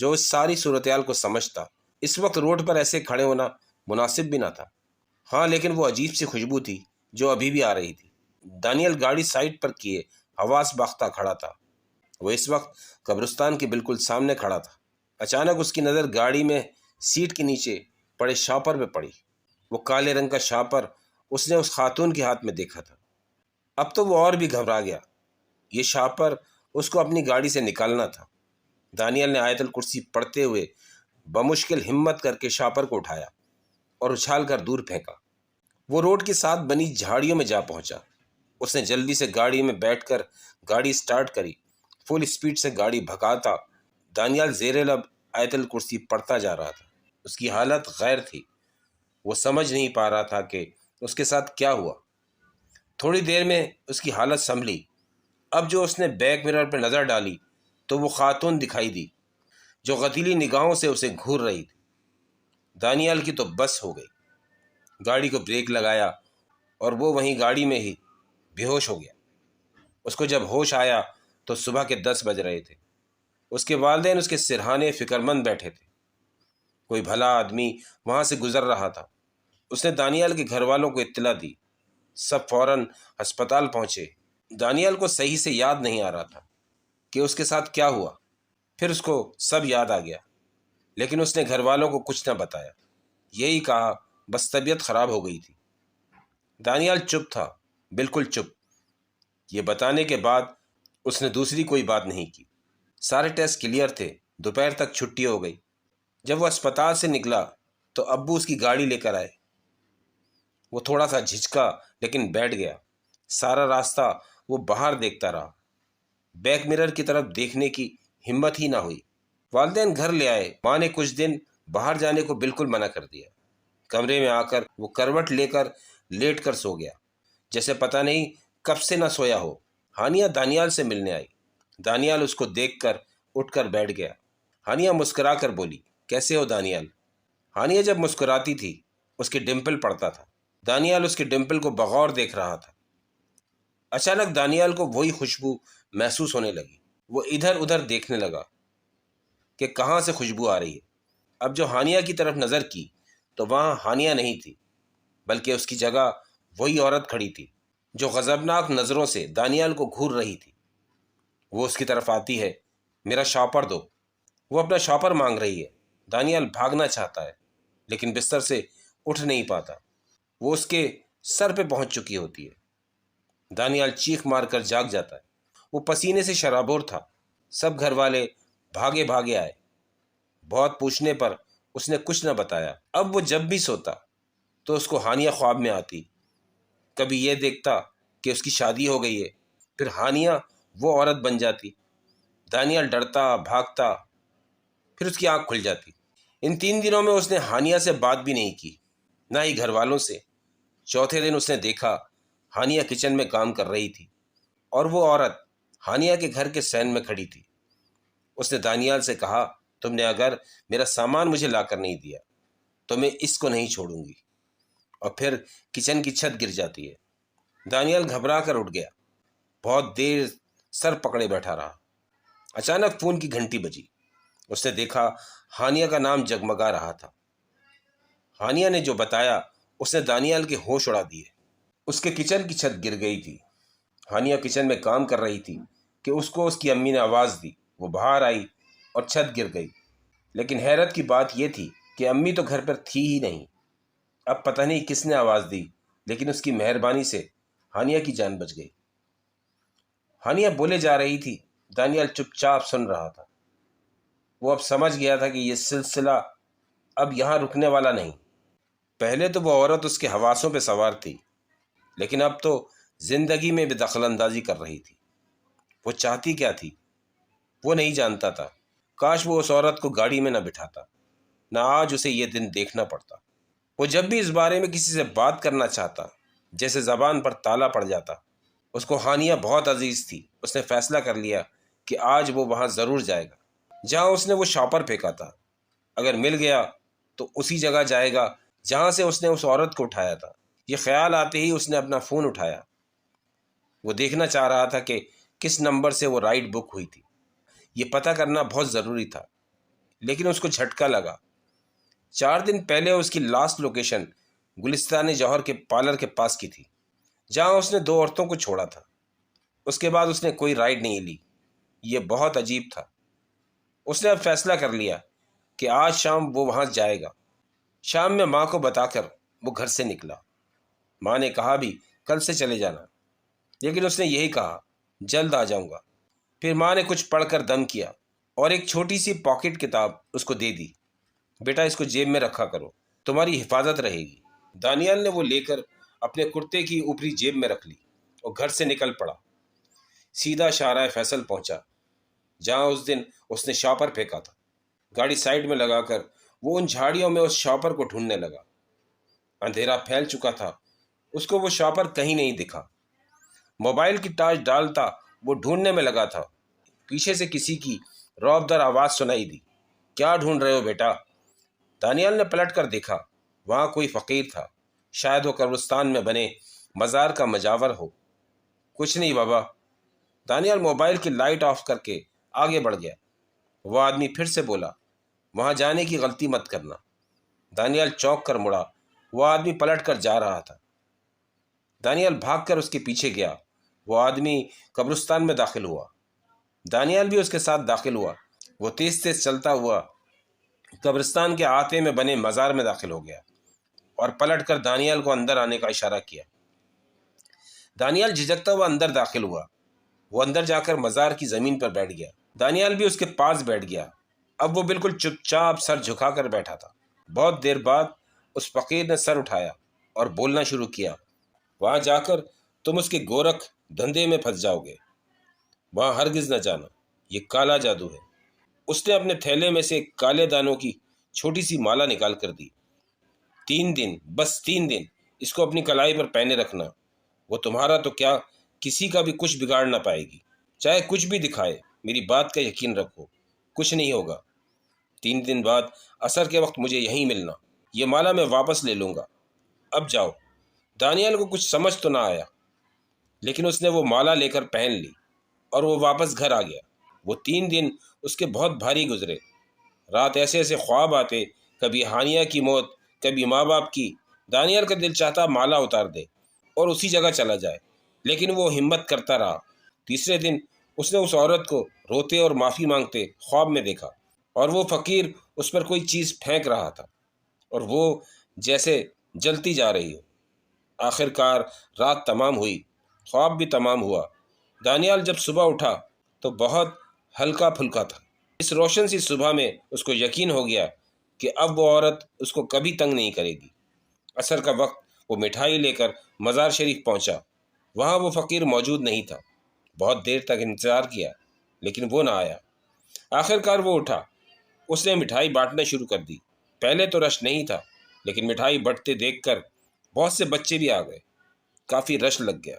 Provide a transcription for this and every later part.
جو اس ساری صورتحال کو سمجھتا۔ اس وقت روڈ پر ایسے کھڑے ہونا مناسب بھی نہ تھا۔ ہاں، لیکن وہ عجیب سی خوشبو تھی جو ابھی بھی آ رہی تھی۔ دانیال گاڑی سائڈ پر کیے حواس باختہ کھڑا تھا۔ وہ اس وقت قبرستان کے بالکل سامنے کھڑا تھا۔ اچانک اس کی نظر گاڑی میں سیٹ کے نیچے پڑے شاپر پہ پڑی۔ وہ کالے رنگ کا شاپر اس نے اس خاتون کے ہاتھ میں دیکھا تھا۔ اب تو وہ اور بھی گھبرا گیا۔ یہ شاپر اس کو اپنی گاڑی سے نکالنا تھا۔ دانیال نے آیت الکرسی پڑھتے ہوئے بمشکل ہمت کر کے شاپر کو اٹھایا اور اچھال کر دور پھینکا۔ وہ روڈ کے ساتھ بنی جھاڑیوں میں جا پہنچا۔ اس نے جلدی سے گاڑی میں بیٹھ کر گاڑی سٹارٹ کری۔ فل سپیڈ سے گاڑی بھگاتا دانیال زیر لب آیت الکرسی پڑھتا جا رہا تھا۔ اس کی حالت غیر تھی۔ وہ سمجھ نہیں پا رہا تھا کہ اس کے ساتھ کیا ہوا۔ تھوڑی دیر میں اس کی حالت سنبھلی۔ اب جو اس نے بیک مرر پر نظر ڈالی تو وہ خاتون دکھائی دی جو غتیلی نگاہوں سے اسے گھور رہی تھی۔ دانیال کی تو بس ہو گئی۔ گاڑی کو بریک لگایا اور وہ وہیں گاڑی میں ہی بے ہوش ہو گیا۔ اس کو جب ہوش آیا تو صبح کے 10 بج رہے تھے۔ اس کے والدین اس کے سرہانے فکر مند بیٹھے تھے۔ کوئی بھلا آدمی وہاں سے گزر رہا تھا۔ اس نے دانیال کے گھر والوں کو اطلاع دی۔ سب فوراً ہسپتال پہنچے۔ دانیال کو صحیح سے یاد نہیں آ رہا تھا کہ اس کے ساتھ کیا ہوا۔ پھر اس کو سب یاد آ گیا، لیکن اس نے گھر والوں کو کچھ نہ بتایا۔ یہی کہا بس طبیعت خراب ہو گئی تھی۔ دانیال چپ تھا، بالکل چپ۔ یہ بتانے کے بعد اس نے دوسری کوئی بات نہیں کی۔ سارے ٹیسٹ کلیئر تھے۔ دوپہر تک چھٹی ہو گئی۔ جب وہ اسپتال سے نکلا تو ابو اس کی گاڑی لے کر آئے۔ وہ تھوڑا سا جھجکا لیکن بیٹھ گیا۔ سارا راستہ وہ باہر دیکھتا رہا۔ بیک مرر کی طرف دیکھنے کی ہمت ہی نہ ہوئی۔ والدین گھر لے آئے۔ ماں نے کچھ دن باہر جانے کو بالکل منع کر دیا۔ کمرے میں آ کر وہ کروٹ لے کر لیٹ کر سو گیا، جیسے پتہ نہیں کب سے نہ سویا ہو۔ ہانیہ دانیال سے ملنے آئی۔ دانیال اس کو دیکھ کر اٹھ کر بیٹھ گیا۔ ہانیہ مسکرا کر بولی، کیسے ہو دانیال؟ ہانیہ جب مسکراتی تھی اس کے ڈمپل پڑتا تھا۔ دانیال اس کے ڈمپل کو بغور دیکھ رہا تھا۔ اچانک دانیال کو وہی خوشبو محسوس ہونے لگی۔ وہ ادھر ادھر دیکھنے لگا کہ کہاں سے خوشبو آ رہی ہے۔ اب جو ہانیہ کی طرف نظر کی تو وہاں ہانیہ نہیں تھی، بلکہ اس کی جگہ وہی عورت کھڑی تھی جو غضبناک نظروں سے دانیال کو گھور رہی تھی۔ وہ اس کی طرف آتی ہے، میرا شاپر دو۔ وہ اپنا شاپر مانگ رہی ہے۔ دانیال بھاگنا چاہتا ہے لیکن بستر سے اٹھ نہیں پاتا۔ وہ اس کے سر پہ پہنچ چکی ہوتی ہے۔ دانیال چیخ مار کر جاگ جاتا ہے۔ وہ پسینے سے شرابور تھا۔ سب گھر والے بھاگے بھاگے آئے۔ بہت پوچھنے پر اس نے کچھ نہ بتایا۔ اب وہ جب بھی سوتا تو اس کو ہانیہ خواب میں آتی۔ کبھی یہ دیکھتا کہ اس کی شادی ہو گئی ہے، پھر ہانیہ وہ عورت بن جاتی۔ دانیال ڈرتا، بھاگتا، پھر اس کی آنکھ کھل جاتی۔ ان 3 دنوں میں اس نے ہانیہ سے بات بھی نہیں کی، نہ ہی گھر والوں سے۔ چوتھے دن اس نے دیکھا ہانیہ کچن میں کام کر رہی تھی اور وہ عورت ہانیہ کے گھر کے سین میں کھڑی تھی۔ اس نے دانیال سے کہا، تم نے اگر میرا سامان مجھے لا کر نہیں دیا تو میں اس کو نہیں چھوڑوں گی، اور پھر کچن کی چھت گر جاتی ہے۔ دانیال گھبرا کر اٹھ گیا۔ بہت دیر سر پکڑے بیٹھا رہا۔ اچانک فون کی گھنٹی بجی۔ اس نے دیکھا ہانیہ کا نام جگمگا رہا تھا۔ ہانیہ نے جو بتایا اس نے دانیال کے ہوش اڑا دیے۔ اس کے کچن کی چھت گر گئی تھی۔ ہانیہ کچن میں کام کر رہی تھی کہ اس کو اس کی امی نے آواز دی۔ وہ باہر آئی اور چھت گر گئی۔ لیکن حیرت کی بات یہ تھی کہ امی تو گھر پر تھی ہی نہیں۔ اب پتہ نہیں کس نے آواز دی، لیکن اس کی مہربانی سے ہانیہ کی جان بچ گئی۔ ہانیہ بولے جا رہی تھی۔ دانیال چپ چاپ سن رہا تھا۔ وہ اب سمجھ گیا تھا کہ یہ سلسلہ اب یہاں رکنے والا نہیں۔ پہلے تو وہ عورت اس کے حواسوں پہ سوار تھی، لیکن اب تو زندگی میں بھی دخل اندازی کر رہی تھی۔ وہ چاہتی کیا تھی وہ نہیں جانتا تھا۔ کاش وہ اس عورت کو گاڑی میں نہ بٹھاتا، نہ آج اسے یہ دن دیکھنا پڑتا۔ وہ جب بھی اس بارے میں کسی سے بات کرنا چاہتا جیسے زبان پر تالا پڑ جاتا۔ اس کو ہانیہ بہت عزیز تھی۔ اس نے فیصلہ کر لیا کہ آج وہ وہاں ضرور جائے گا جہاں اس نے وہ شاپر پھینکا تھا۔ اگر مل گیا تو اسی جگہ جائے گا جہاں سے اس نے اس عورت کو اٹھایا تھا۔ یہ خیال آتے ہی اس نے اپنا فون اٹھایا۔ وہ دیکھنا چاہ رہا تھا کہ کس نمبر سے وہ رائڈ بک ہوئی تھی۔ یہ پتہ کرنا بہت ضروری تھا۔ لیکن اس کو جھٹکا لگا۔ 4 دن پہلے اس کی لاسٹ لوکیشن گلستان جوہر کے پارلر کے پاس کی تھی، جہاں اس نے 2 عورتوں کو چھوڑا تھا۔ اس کے بعد اس نے کوئی رائڈ نہیں لی۔ یہ بہت عجیب تھا۔ اس نے اب فیصلہ کر لیا کہ آج شام وہ وہاں جائے گا۔ شام میں ماں کو بتا کر وہ گھر سے نکلا۔ ماں نے کہا بھی کل سے چلے جانا، لیکن اس نے یہی کہا جلد آ جاؤں گا۔ پھر ماں نے کچھ پڑھ کر دم کیا اور ایک چھوٹی سی پاکٹ کتاب اس کو دے دی۔ بیٹا اس کو جیب میں رکھا کرو، تمہاری حفاظت رہے گی۔ دانیال نے وہ لے کر اپنے کرتے کی اوپری جیب میں رکھ لی اور گھر سے نکل پڑا۔ سیدھا شاہراہ فیصل پہنچا، جہاں اس دن اس نے شاپر پھینکا تھا۔ گاڑی سائیڈ میں لگا کر وہ ان جھاڑیوں میں اس شاپر کو ڈھونڈنے لگا۔ اندھیرا پھیل چکا تھا، اس کو وہ شاپر کہیں نہیں دکھا۔ موبائل کی ٹارچ ڈالتا وہ ڈھونڈنے میں لگا تھا۔ پیچھے سے کسی کی رعب آواز سنائی دی، کیا ڈھونڈ رہے ہو بیٹا؟ دانیال نے پلٹ کر دیکھا، وہاں کوئی فقیر تھا، شاید وہ قبرستان میں بنے مزار کا مجاور ہو۔ کچھ نہیں بابا۔ دانیال موبائل کی لائٹ آف کر کے آگے بڑھ گیا۔ وہ آدمی پھر سے بولا، وہاں جانے کی غلطی مت کرنا۔ دانیال چونک کر مڑا، وہ آدمی پلٹ کر جا رہا تھا۔ دانیال بھاگ کر اس کے پیچھے گیا۔ وہ آدمی قبرستان میں داخل ہوا، دانیال بھی اس کے ساتھ داخل ہوا۔ وہ تیز تیز چلتا ہوا قبرستان کے آتے میں بنے مزار میں داخل ہو گیا اور پلٹ کر دانیال کو اندر آنے کا اشارہ کیا۔ دانیال جھجکتا ہوا اندر داخل ہوا۔ وہ اندر جا کر مزار کی زمین پر بیٹھ گیا۔ دانیال بھی اس کے پاس بیٹھ گیا۔ اب وہ بالکل چپ چاپ سر جھکا کر بیٹھا تھا۔ بہت دیر بعد اس فقیر نے سر اٹھایا اور بولنا شروع کیا، وہاں جا کر تم اس کے گورکھ دھندے میں پھنس جاؤ گے۔ وہاں ہرگز نہ جانا، یہ کالا جادو ہے۔ اس نے اپنے تھیلے میں سے کالے دانوں کی چھوٹی سی مالا نکال کر دی۔ 3 دن، بس 3 دن اس کو اپنی کلائی پر پہنے رکھنا، وہ تمہارا تو کیا کسی کا بھی کچھ بگاڑ نہ پائے گی۔ چاہے کچھ بھی دکھائے، میری بات کا یقین رکھو، کچھ نہیں ہوگا۔ 3 دن بعد عصر کے وقت مجھے یہیں ملنا، یہ مالا میں واپس لے لوں گا۔ اب جاؤ۔ دانیال کو کچھ سمجھ تو نہ آیا، لیکن اس نے وہ مالا لے کر پہن لی اور وہ واپس گھر آ گیا۔ وہ 3 دن اس کے بہت بھاری گزرے۔ رات ایسے ایسے خواب آتے، کبھی ہانیہ کی موت، کبھی ماں باپ کی۔ دانیال کا دل چاہتا مالا اتار دے اور اسی جگہ چلا جائے، لیکن وہ ہمت کرتا رہا۔ تیسرے دن اس نے اس عورت کو روتے اور معافی مانگتے خواب میں دیکھا، اور وہ فقیر اس پر کوئی چیز پھینک رہا تھا اور وہ جیسے جلتی جا رہی ہو۔ آخر کار رات تمام ہوئی، خواب بھی تمام ہوا۔ دانیال جب صبح اٹھا تو بہت ہلکا پھلکا تھا۔ اس روشن سی صبح میں اس کو یقین ہو گیا کہ اب وہ عورت اس کو کبھی تنگ نہیں کرے گی۔ عصر کا وقت وہ مٹھائی لے کر مزار شریف پہنچا۔ وہاں وہ فقیر موجود نہیں تھا۔ بہت دیر تک انتظار کیا، لیکن وہ نہ آیا۔ آخر کار وہ اٹھا، اس نے مٹھائی بانٹنا شروع کر دی۔ پہلے تو رش نہیں تھا، لیکن مٹھائی بٹتے دیکھ کر بہت سے بچے بھی آ گئے۔ کافی رش لگ گیا۔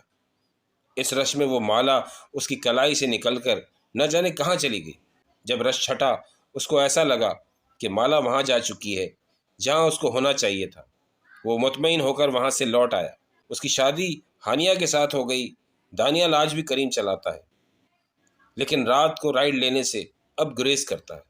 اس رش میں وہ مالا اس کی کلائی سے نکل کر نہ جانے کہاں چلی گئی۔ جب رش چھٹا، اس کو ایسا لگا کہ مالا وہاں جا چکی ہے جہاں اس کو ہونا چاہیے تھا۔ وہ مطمئن ہو کر وہاں سے لوٹ آیا۔ اس کی شادی ہانیہ کے ساتھ ہو گئی۔ دانیال آج بھی کریم چلاتا ہے، لیکن رات کو رائڈ لینے سے اب گریز کرتا ہے۔